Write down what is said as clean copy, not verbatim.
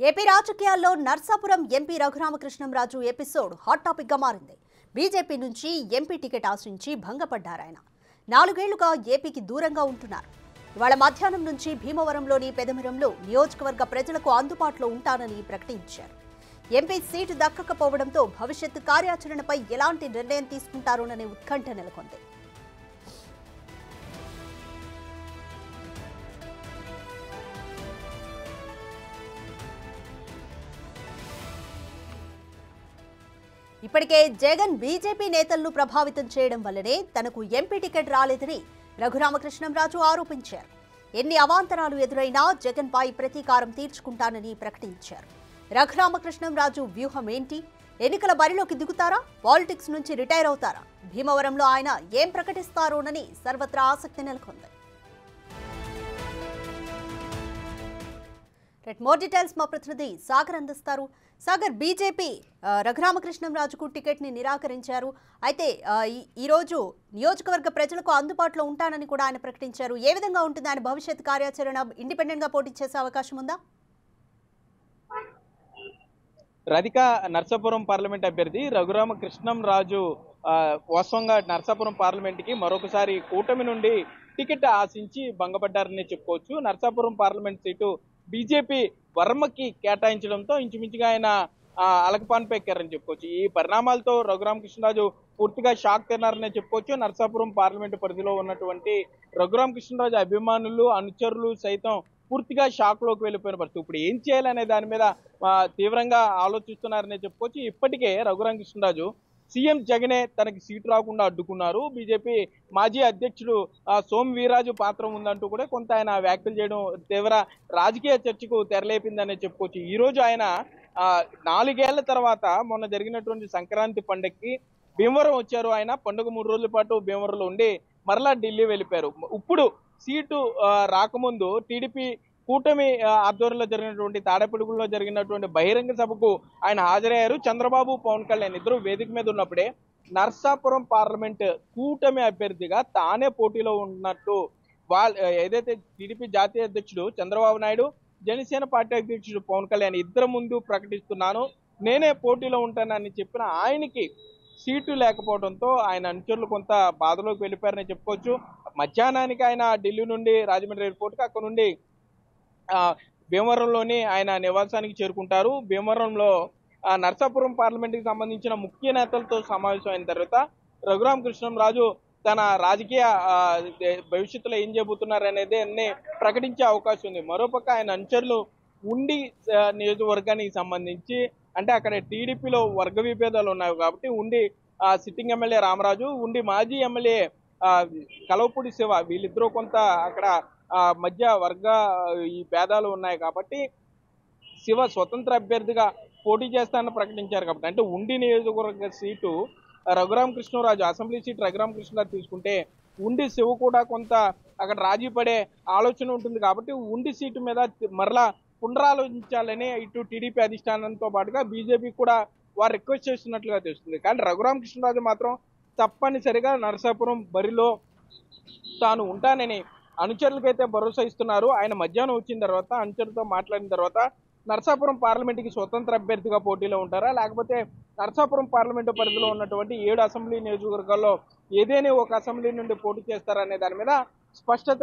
AP రాజకీయాల్లో Narsapuram MP Raghurama Krishnam Raju episode hot topic గా మారింది. బీజేపీ నుంచి ఎంపీ టికెట్ ఆశించి భంగపడ్డారాయన. 4 ఏళ్లుగా ఏపీకి దూరంగా ఉంటున్నారు. ఇవాళ మధ్యాహ్నం నుంచి భీమవరంలోని పెదమిరంలో నియోజకవర్గ ప్రజలకు అందుబాటులో ఉంటానని ప్రకటించారు. ఎంపీ సీటు దక్కకపోవడంతో భవిష్యత్తు కార్యాచరణపై ఎలాంటి నిర్ణయం తీసుకుంటారోననే ఉత్కంఠ నెలకొంది. ఇప్పటికే జగన్ బీజేపీ నేతలను ప్రభావితం చేయడం వల్లనే తనకు ఎంపీ టికెట్ రాలేదని రఘురామకృష్ణంరాజు ఆరోపించారు. ఎన్ని అవాంతరాలు ఎదురైనా జగన్పై ప్రతీకారం తీర్చుకుంటానని ప్రకటించారు. రఘురామకృష్ణంరాజు వ్యూహం ఏంటి? ఎన్నికల బరిలోకి దిగుతారా? పాలిటిక్స్ నుంచి రిటైర్ అవుతారా? భీమవరంలో ఆయన ఏం ప్రకటిస్తారోనని సర్వత్రా ఆసక్తి నెలకొంది. మోర్ డీటెయిల్స్ మా ప్రతినిధి సాగర్ అందిస్తారు. సాగర్, బీజేపీ రఘురామకృష్ణంరాజుకు టికెట్ ని నిరాకరించారు. అయితే ఈ రోజు నియోజకవర్గ ప్రజలకు అందుబాటులో ఉంటానని కూడా ఆయన ప్రకటించారు. ఏ విధంగా ఉంటుంది ఆయన భవిష్యత్ కార్యాచరణ? ఇండిపెండెంట్ గా పోటీ చేసే అవకాశం ఉందా? రాధిక, నర్సాపురం పార్లమెంట్ అభ్యర్థి రఘురామకృష్ణంరాజు వాస్తవంగా నర్సాపురం పార్లమెంట్ కి మరొకసారి కూటమి నుండి టికెట్ ఆశించి భంగపడ్డారని చెప్పుకోవచ్చు. నర్సాపురం పార్లమెంట్ సీటు బీజేపీ వర్మకి కేటాయించడంతో ఇంచుమించుగా ఆయన అలకపాన్ పెక్కారని చెప్పుకోవచ్చు. ఈ పరిణామాలతో రఘురామకృష్ణరాజు పూర్తిగా షాక్ తిన్నారని చెప్పుకోవచ్చు. నర్సాపురం పార్లమెంటు పరిధిలో ఉన్నటువంటి రఘురామకృష్ణరాజు అభిమానులు, అనుచరులు సైతం పూర్తిగా షాక్ లోకి వెళ్ళిపోయిన పరిస్థితి. ఇప్పుడు ఏం చేయాలనే దాని మీద తీవ్రంగా ఆలోచిస్తున్నారని చెప్పుకోవచ్చు. ఇప్పటికే రఘురామకృష్ణరాజు సీఎం జగనే తనకి సీటు రాకుండా అడ్డుకున్నారు. బీజేపీ మాజీ అధ్యక్షుడు సోము వీర్రాజు పాత్ర ఉందంటూ కూడా కొంత ఆయన వ్యాఖ్యలు చేయడం తీవ్ర రాజకీయ చర్చకు తెరలేపిందని చెప్పుకోవచ్చు. ఈ రోజు ఆయన 4 ఏళ్ల తర్వాత మొన్న జరిగినటువంటి సంక్రాంతి పండుగకి భీమవరం వచ్చారు. ఆయన పండుగ 3 రోజుల పాటు భీమవరంలో ఉండి మరలా ఢిల్లీ వెళ్ళిపోయారు. ఇప్పుడు సీటు రాకముందు టీడీపీ కూటమి ఆధ్వర్యంలో జరిగినటువంటి తాడేపల్లిగూడెంలో జరిగినటువంటి బహిరంగ సభకు ఆయన హాజరయ్యారు. చంద్రబాబు, పవన్ కళ్యాణ్ ఇద్దరు వేదిక మీద ఉన్నప్పుడే నర్సాపురం పార్లమెంట్ కూటమి అభ్యర్థిగా తానే పోటీలో ఉన్నట్టు ఏదైతే టీడీపీ జాతీయ అధ్యక్షుడు చంద్రబాబు నాయుడు, జనసేన పార్టీ అధ్యక్షుడు పవన్ కళ్యాణ్ ఇద్దరు ముందు ప్రకటిస్తున్నాను, నేనే పోటీలో ఉంటానని చెప్పిన ఆయనకి సీటు లేకపోవడంతో ఆయన అనుచరులు కొంత బాధలోకి వెళ్ళిపోయారని చెప్పుకోవచ్చు. మధ్యాహ్నానికి ఆయన ఢిల్లీ నుండి రాజమండ్రి ఎయిర్పోర్ట్కి, అక్కడ నుండి భీమవరంలోని ఆయన నివాసానికి చేరుకుంటారు. భీమవరంలో నర్సాపురం పార్లమెంట్ కి సంబంధించిన ముఖ్య నేతలతో సమావేశం అయిన తర్వాత రఘురామకృష్ణంరాజు తన రాజకీయ భవిష్యత్తులో ఏం చేయబోతున్నారు అనేది అన్ని ప్రకటించే అవకాశం ఉంది. మరోపక్క ఆయన అనుచరులు ఉండి నియోజకవర్గానికి సంబంధించి, అంటే అక్కడ టీడీపీలో వర్గ విభేదాలు ఉన్నాయి కాబట్టి ఉండి సిట్టింగ్ ఎమ్మెల్యే రామరాజు, ఉండి మాజీ ఎమ్మెల్యే కలవపూడి శివ, వీళ్ళిద్దరూ కొంత అక్కడ మధ్య వర్గ ఈ భేదాలు ఉన్నాయి కాబట్టి శివ స్వతంత్ర అభ్యర్థిగా పోటీ చేస్తానని ప్రకటించారు. కాబట్టి అంటే ఉండి నియోజకవర్గ seat Raghuramakrishnaraju, assembly seat Raghuramakrishnaraju తీసుకుంటే ఉండి శివ కూడా కొంత అక్కడ రాజీ పడే ఆలోచన ఉంటుంది. కాబట్టి ఉండి సీటు మీద మరలా పునరాలోచించాలని ఇటు టీడీపీ అధిష్టానంతో పాటుగా బీజేపీ కూడా వారు రిక్వెస్ట్ చేస్తున్నట్లుగా తెలుస్తుంది. కానీ రఘురామకృష్ణరాజు మాత్రం తప్పనిసరిగా నరసాపురం బరిలో తాను ఉంటానని అనుచరులకైతే భరోసా ఇస్తున్నారు. ఆయన మధ్యాహ్నం వచ్చిన తర్వాత అనుచరులతో మాట్లాడిన తర్వాత నరసాపురం పార్లమెంట్కి స్వతంత్ర అభ్యర్థిగా పోటీలో ఉంటారా, లేకపోతే నరసాపురం పార్లమెంటు పరిధిలో ఉన్నటువంటి 7 అసెంబ్లీ నియోజకవర్గాల్లో ఏదైనా ఒక అసెంబ్లీ నుండి పోటీ చేస్తారా అనే దాని మీద స్పష్టత